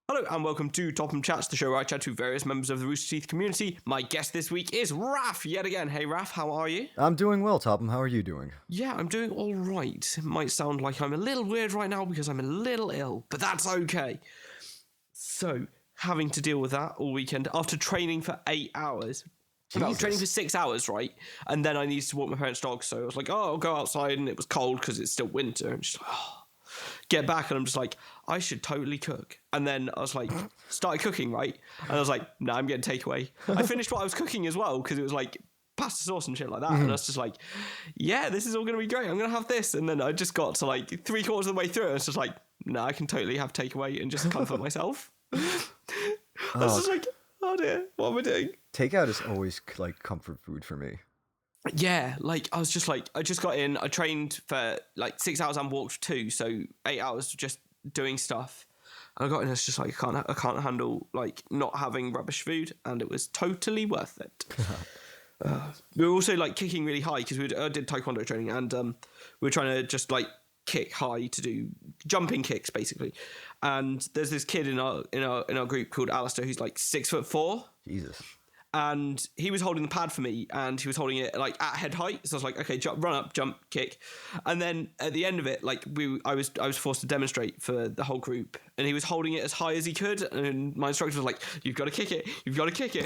Hello and welcome to Topham Chats, the show where I chat to various members of the Rooster Teeth community. My guest this week is Raf, yet again. Hey Raf, how are you? I'm doing well, Topham. How are you doing? Yeah, I'm doing all right. It might sound like I'm a little weird right now because I'm a little ill, but that's okay. So, having to deal with that all weekend after training for 8 hours. No, I was training for 6 hours, right? And then I needed to walk my parents' dog, so I was like, oh, I'll go outside, and it was cold because it's still winter, and just like, oh. Get back, and I'm just like, I should totally cook. And then I was like, started cooking, right? And I was like, no, I'm getting takeaway. I finished what I was cooking as well, because it was like pasta sauce and shit like that. And I was just like, yeah, this is all going to be great. I'm going to have this. And then I just got to like 3/4 of the way through, and it's just like, no, I can totally have takeaway and just comfort myself. I was just like, oh dear, what am I doing? Takeout is always like comfort food for me. Yeah, like I was just like, I just got in, I trained for like 6 hours and walked 2, so 8 hours just doing stuff. And I got in, it's just like, I can't handle like not having rubbish food, and it was totally worth it. We were also like kicking really high because I did taekwondo training, and we were trying to just like kick high to do jumping kicks basically. And there's this kid in our group called Alistair who's like 6'4". Jesus. And he was holding the pad for me, and he was holding it like at head height. So I was like, okay, run up, jump, kick. And then at the end of it, like I was forced to demonstrate for the whole group, and he was holding it as high as he could. And my instructor was like, you've got to kick it, you've got to kick it.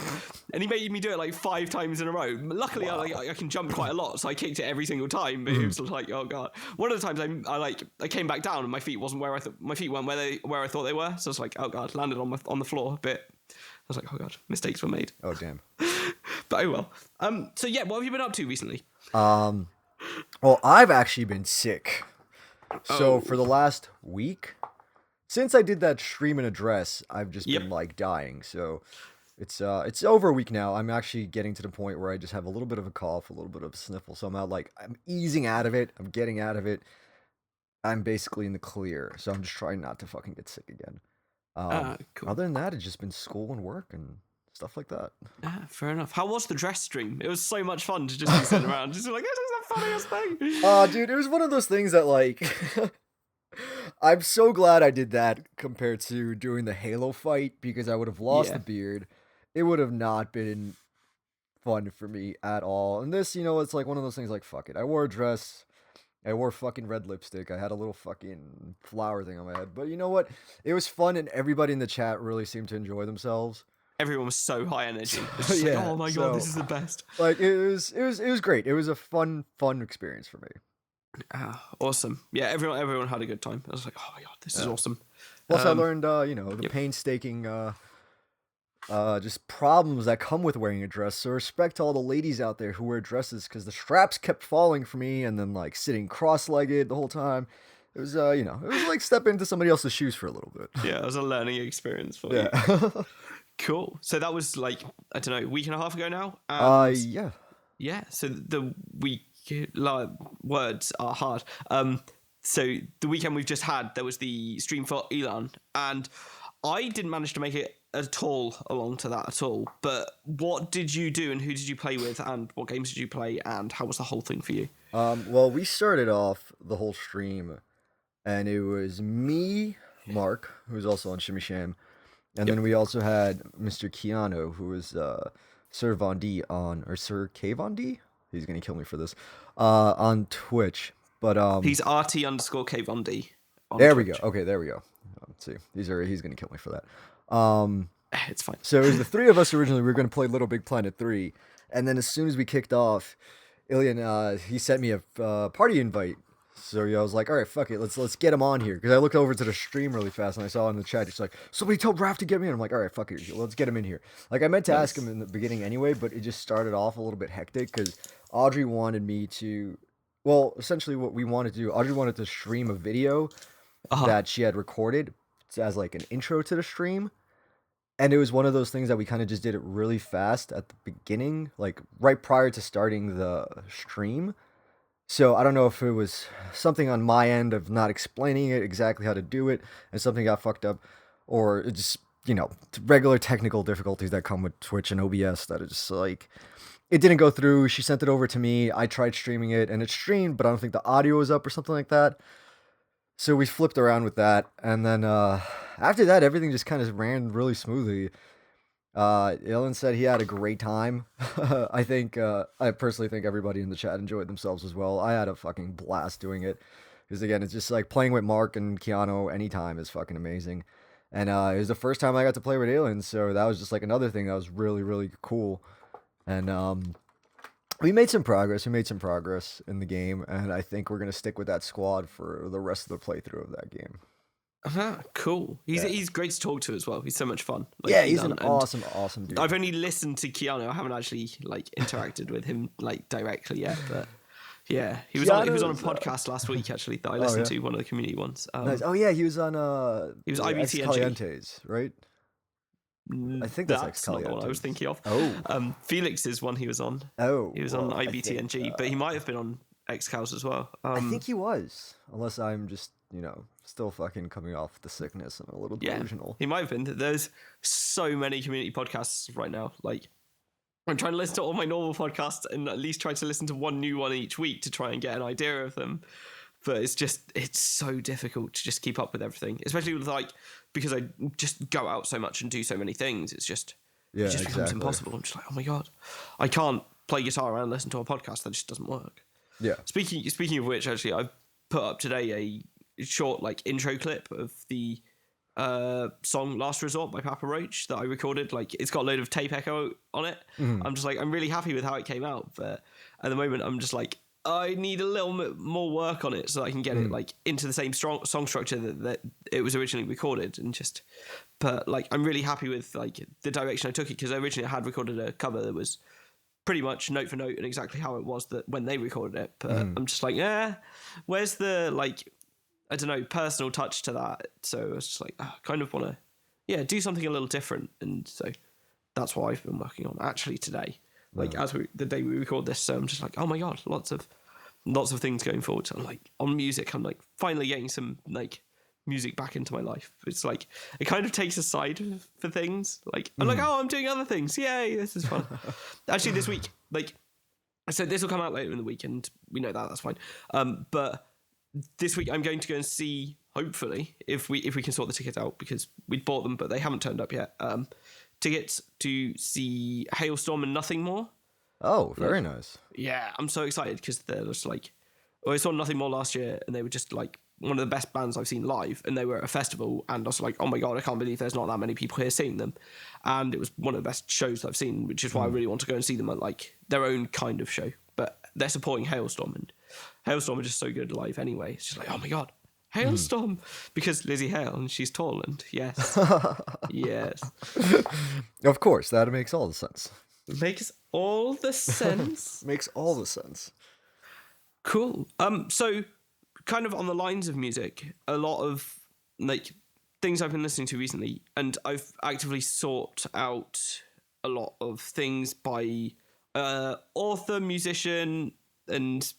And he made me do it like 5 times in a row. Luckily, wow. I can jump quite a lot, so I kicked it every single time. But it was like, oh god. One of the times I came back down, and my feet wasn't where my feet weren't where I thought they were. So I was like, oh god, landed on the floor a bit. I was like, oh god, mistakes were made. Oh damn. But oh well. So yeah, what have you been up to recently? Well, I've actually been sick. So for the last week, since I did that stream and address, I've just been like dying. So it's over a week now. I'm actually getting to the point where I just have a little bit of a cough, a little bit of a sniffle. So I'm easing out of it. I'm getting out of it. I'm basically in the clear. So I'm just trying not to fucking get sick again. Cool. Other than that, it's just been school and work and stuff like that. Fair enough. How was the dress stream? It was so much fun to just be sitting around, just like, this is the funniest thing. Dude, it was one of those things that like, I'm so glad I did that compared to doing the Halo fight, because I would have lost the beard. It would have not been fun for me at all. And this, it's like one of those things like, fuck it. I wore a dress. I wore fucking red lipstick. I had a little fucking flower thing on my head. But you know what? It was fun, and everybody in the chat really seemed to enjoy themselves. Everyone was so high energy. It's just like, oh my god, this is the best. Like it was great. It was a fun experience for me. Awesome. Yeah, everyone had a good time. I was like, oh my god, this is awesome. Plus, I learned the painstaking just problems that come with wearing a dress. So respect to all the ladies out there who wear dresses, because the straps kept falling for me, and then like sitting cross-legged the whole time. It was it was like stepping into somebody else's shoes for a little bit. Yeah, it was a learning experience for you. Cool. So that was like, I don't know, a week and a half ago now. Yeah. Yeah. So the week words are hard. So the weekend we've just had, there was the stream for Elan, and I didn't manage to make it at all along to that at all. But what did you do, and who did you play with, and what games did you play, and how was the whole thing for you? Well, we started off the whole stream, and it was me, Mark, who's also on Shimmy Sham, and then we also had Mr. Keanu, who was Sir Von D or Sir K Von D. He's gonna kill me for this. On Twitch, but he's RT_K Von D. There Twitch. We go. Okay, there we go. Let's see. He's gonna kill me for that. It's fine. So it was the 3 of us originally. We were gonna play Little Big Planet 3, and then as soon as we kicked off, Ilian he sent me a party invite. So I was like, all right, fuck it, let's get him on here, because I looked over to the stream really fast and I saw in the chat, it's like, somebody told Raf to get me in. I'm like, all right, fuck it, let's get him in here. Like, I meant to ask him in the beginning anyway, but it just started off a little bit hectic because Audrey wanted me to, well, essentially what we wanted to do, Audrey wanted to stream a video that she had recorded as like an intro to the stream. And it was one of those things that we kind of just did it really fast at the beginning, like right prior to starting the stream. So I don't know if it was something on my end of not explaining it exactly how to do it, and something got fucked up, or it just, regular technical difficulties that come with Twitch and OBS that is just like, it didn't go through. She sent it over to me. I tried streaming it, and it streamed, but I don't think the audio was up or something like that. So we flipped around with that, and then after that, everything just kind of ran really smoothly. Dylan said he had a great time. I personally think everybody in the chat enjoyed themselves as well. I had a fucking blast doing it. Because again, it's just like playing with Mark and Keanu anytime is fucking amazing. And it was the first time I got to play with aliens, so that was just like another thing that was really, really cool. And we made some progress. We made some progress in the game, and I think we're gonna stick with that squad for the rest of the playthrough of that game. Cool. He's great to talk to as well. He's so much fun. Like, yeah, he's an awesome dude. I've only listened to Keanu. I haven't actually like interacted with him like directly yet, but yeah, he was on a podcast last week actually that I listened to, one of the community ones. Nice. Oh yeah, he was on he was IBTNG. Calientes, right? I think that's not the one I was thinking of. Oh, Felix is one he was on. Oh, he was on IBTNG, but he might have been on XCals as well. I think he was, unless I'm just still fucking coming off the sickness and a little delusional. He might have been. There's so many community podcasts right now. Like, I'm trying to listen to all my normal podcasts and at least try to listen to one new one each week to try and get an idea of them. But it's so difficult to just keep up with everything, especially with because I just go out so much and do so many things. It just becomes impossible. I'm just like, oh my God, I can't play guitar and listen to a podcast. That just doesn't work. Yeah. Speaking of which, actually, I put up today a short intro clip of the song "Last Resort" by Papa Roach that I recorded. It's got a load of tape echo on it. Mm-hmm. I'm just I'm really happy with how it came out, but at the moment I'm just I need a little bit more work on it so I can get it into the same song structure that it was originally recorded, but I'm really happy with the direction I took it, because originally I had recorded a cover that was pretty much note for note and exactly how it was that when they recorded it, but I'm just where's the I don't know, personal touch to that? So I was just I kind of want to do something a little different, and so that's what I've been working on actually today. The day we record this, so I'm just oh my God, lots of things going forward. So I'm on music, I'm finally getting some music back into my life. It's it kind of takes a side for things. I'm I'm doing other things. Yay, this is fun. Actually, this week, so this will come out later in the week, and we know that's fine. But this week I'm going to go and see, hopefully, if we can sort the tickets out, because we'd bought them but they haven't turned up yet. Tickets to see Hailstorm and Nothing More. Oh, very nice. Yeah, I'm so excited because they're just I saw Nothing More last year, and they were just one of the best bands I've seen live, and they were at a festival, and I was oh my God, I can't believe there's not that many people here seeing them. And it was one of the best shows I've seen, which is why I really want to go and see them at their own kind of show. But they're supporting Hailstorm, and Hailstorm are just so good live anyway. It's just oh my God, Hailstorm, because Lizzie Hale, and she's tall, and yes. Yes. Of course, that makes all the sense. Makes all the sense. Makes all the sense. Cool. So kind of on the lines of music, a lot of things I've been listening to recently, and I've actively sought out a lot of things by author, musician, and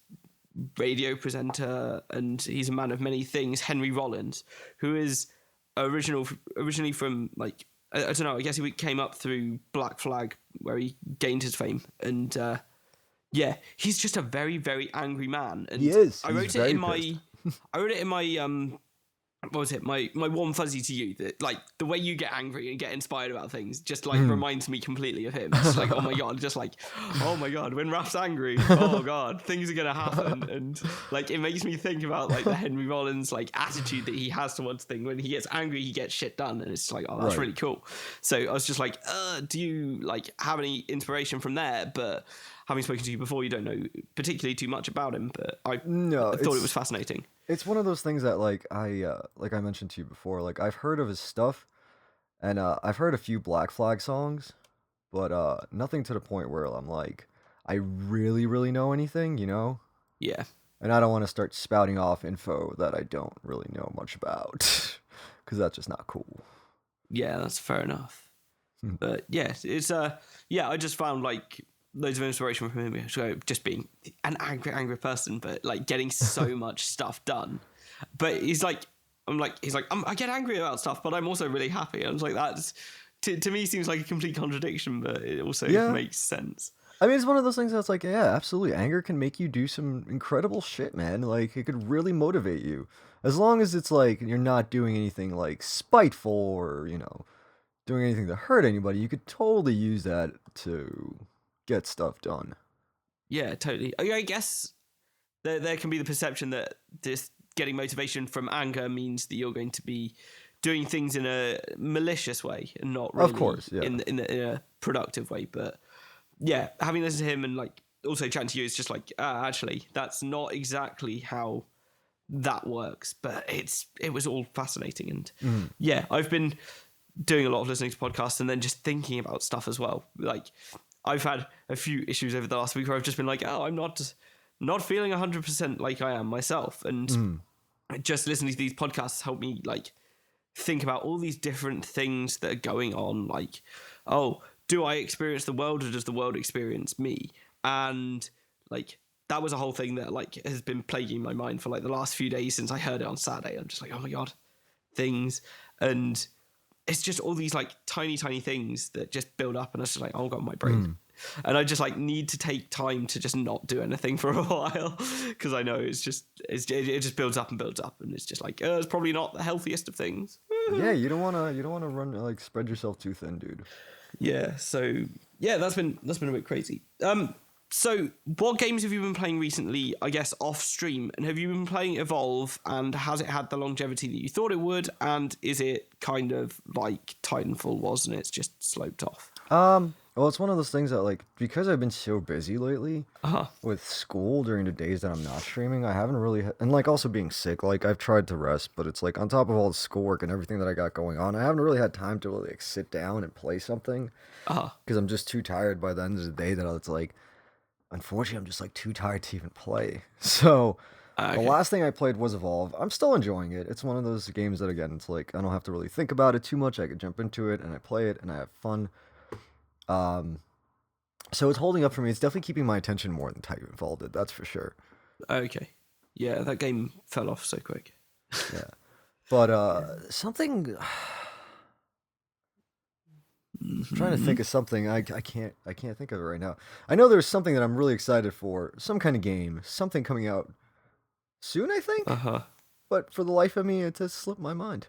radio presenter, and he's a man of many things, Henry Rollins, who is originally from I don't know, I guess he came up through Black Flag, where he gained his fame, and he's just a very, very angry man. And he is. I wrote it in my what was it? My warm fuzzy to you, that the way you get angry and get inspired about things just reminds me completely of him. It's oh my God, just oh my God, when Raf's angry, oh God, things are gonna happen. And it makes me think about the Henry Rollins attitude that he has towards things. When he gets angry, he gets shit done, and it's oh, that's really cool. So I was just do you have any inspiration from there? But having spoken to you before, you don't know particularly too much about him, but I thought it was fascinating. It's one of those things that I mentioned to you before, I've heard of his stuff, and I've heard a few Black Flag songs, but nothing to the point where I'm I really, really know anything, Yeah. And I don't want to start spouting off info that I don't really know much about, because that's just not cool. Yeah, that's fair enough. But yeah, it's I just found loads of inspiration from him. So just being an angry person, but getting so much stuff done. But he's I get angry about stuff, but I'm also really happy. I was that's to me seems like a complete contradiction, but it also makes sense. I mean, it's one of those things that's like, yeah, absolutely. Anger can make you do some incredible shit, man. Like, it could really motivate you. As long as it's like you're not doing anything like spiteful or, doing anything to hurt anybody, you could totally use that to get stuff done. Yeah, totally. I guess there can be the perception that this getting motivation from anger means that you're going to be doing things in a malicious way and not really Of course, yeah. in a productive way. But yeah, having listened to him and like also chatting to you, it's just like actually that's not exactly how that works. But it was all fascinating, and yeah, I've been doing a lot of listening to podcasts and then just thinking about stuff as well. Like I've had a few issues over the last week where I've just been like, oh, I'm not feeling 100% like I am myself, and just listening to these podcasts help me like think about all these different things that are going on. Like, oh, do I experience the world or does the world experience me? And like that was a whole thing that like has been plaguing my mind for like the last few days since I heard it on Saturday. I'm just like, oh my god, things. And it's just all these like tiny things that just build up, and it's just like, oh god, my brain. And I just like need to take time to just not do anything for a while, because I know it just builds up and builds up, and it's just like it's probably not the healthiest of things. Yeah, you don't wanna run like spread yourself too thin, dude. Yeah, so yeah, that's been a bit crazy. So what games have you been playing recently, I guess, off stream? And have you been playing Evolve, and has it had the longevity that you thought it would? And is it kind of like Titanfall was, and it's just sloped off? Well, it's one of those things that like because I've been so busy lately Uh-huh. with school during the days that I'm not streaming, I haven't really and like also being sick. Like I've tried to rest, but it's like on top of all the schoolwork and everything that I got going on, I haven't really had time to really like sit down and play something Uh-huh. because I'm just too tired by the end of the day that it's like. Unfortunately, I'm just like too tired to even play. So the Okay. last thing I played was Evolve. I'm still enjoying it. It's one of those games that again, it's like I don't have to really think about it too much. I can jump into it and I play it and I have fun. So it's holding up for me. It's definitely keeping my attention more than Titanfall did. That's for sure. Okay. Yeah, that game fell off so quick. Yeah, but something. I'm trying to think of something. I can't think of it right now. I know there's something that I'm really excited for. Some kind of game. Something coming out soon, I think. Uh-huh. But for the life of me, it has slipped my mind.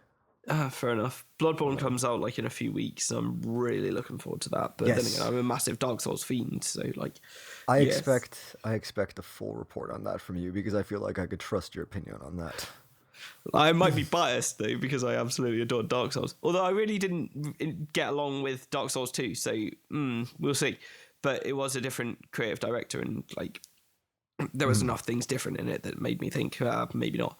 Fair enough. Bloodborne comes out like in a few weeks, so I'm really looking forward to that. But then Yes. again, I'm a massive Dark Souls fiend, so like I yes. expect a full report on that from you because I feel like I could trust your opinion on that. I might be biased though because I absolutely adore Dark Souls. Although I really didn't get along with Dark Souls 2, so we'll see. But it was a different creative director, and like there was enough things different in it that made me think maybe not.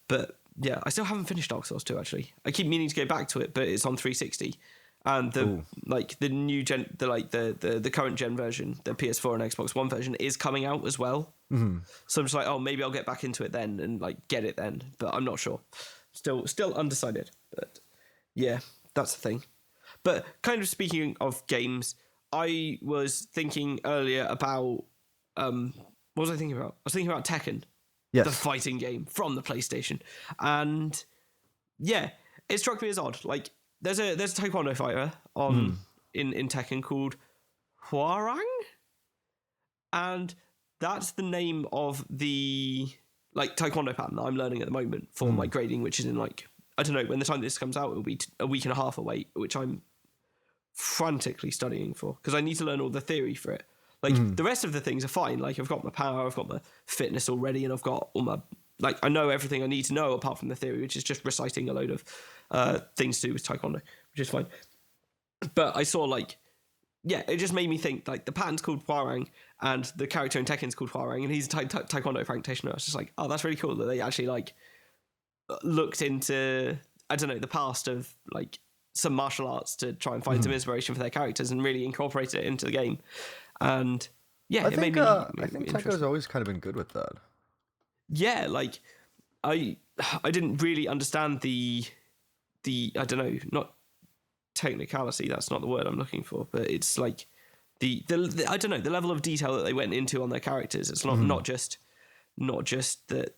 But yeah, I still haven't finished Dark Souls 2 actually. I keep meaning to go back to it, but it's on 360. And the new gen, the current gen version, the PS4 and Xbox One version is coming out as well. Mm-hmm. So I'm just like, oh, maybe I'll get back into it then and like get it then, but I'm not sure. Still undecided. But yeah, that's the thing. But kind of speaking of games, I was thinking earlier about what was I thinking about? I was thinking about Tekken, Yes. the fighting game from the PlayStation, and yeah, it struck me as odd. Like there's a taekwondo fighter on in Tekken called Hwarang, and that's the name of the like taekwondo pattern that I'm learning at the moment for my grading, which is in like I don't know when the time this comes out, it'll be a week and a half away, which I'm frantically studying for because I need to learn all the theory for it. Like the rest of the things are fine. Like I've got my power, I've got my fitness already, and I've got all my like I know everything I need to know apart from the theory, which is just reciting a load of things to do with taekwondo, which is fine. But I saw like yeah, it just made me think like the pattern's called Hwarang and the character in Tekken's called Hwarang, and he's a taekwondo practitioner. I was just like, oh, that's really cool that they actually like looked into I don't know the past of like some martial arts to try and find some inspiration for their characters and really incorporate it into the game. And yeah, I think made me Tekken's always kind of been good with that. yeah, like I didn't really understand the I don't know, not technicality, that's not the word I'm looking for, but it's like the I don't know, the level of detail that they went into on their characters. It's not just that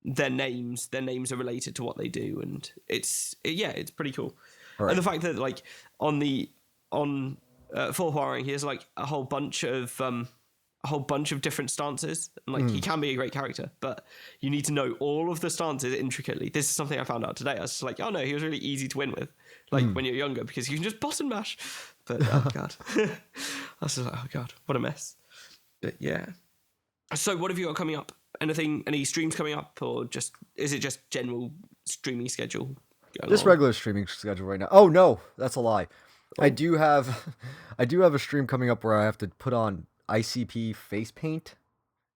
their names are related to what they do, and it's pretty cool. Right. And the fact that like on for Huarang, he has like a whole bunch of different stances. And, like he can be a great character, but you need to know all of the stances intricately. This is something I found out today. I was just like, oh no, he was really easy to win with, like when you're younger, because you can just button mash. But oh god, I was just like, oh god, what a mess. But yeah. So what have you got coming up? Any streams coming up, or is it just general streaming schedule? Just regular streaming schedule right now. Oh no, that's a lie. I do have a stream coming up where I have to put on ICP face paint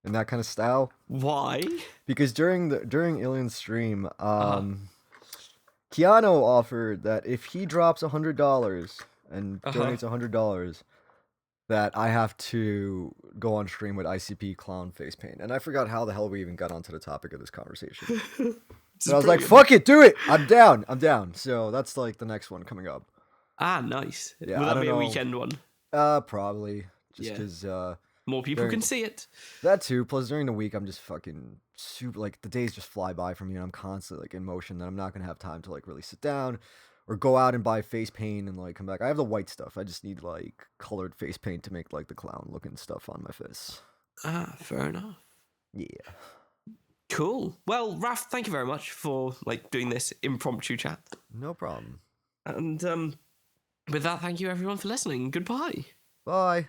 and that kind of style. Why? Because during Ilian's stream, Keanu offered that if he drops $100 and donates $100, that I have to go on stream with ICP clown face paint. And I forgot how the hell we even got onto the topic of this conversation. But I was like, fuck it, do it. I'm down. So that's like the next one coming up. Ah, nice. Yeah, Will that be a weekend one? Probably. Just because more people can see it. That too. Plus, during the week, I'm just fucking super. Like the days just fly by for me, and I'm constantly like in motion. That I'm not gonna have time to like really sit down or go out and buy face paint and like come back. I have the white stuff. I just need like colored face paint to make like the clown looking stuff on my face. Ah, fair enough. Yeah. Cool. Well, Raf, thank you very much for like doing this impromptu chat. No problem. And with that, thank you everyone for listening. Goodbye. Bye.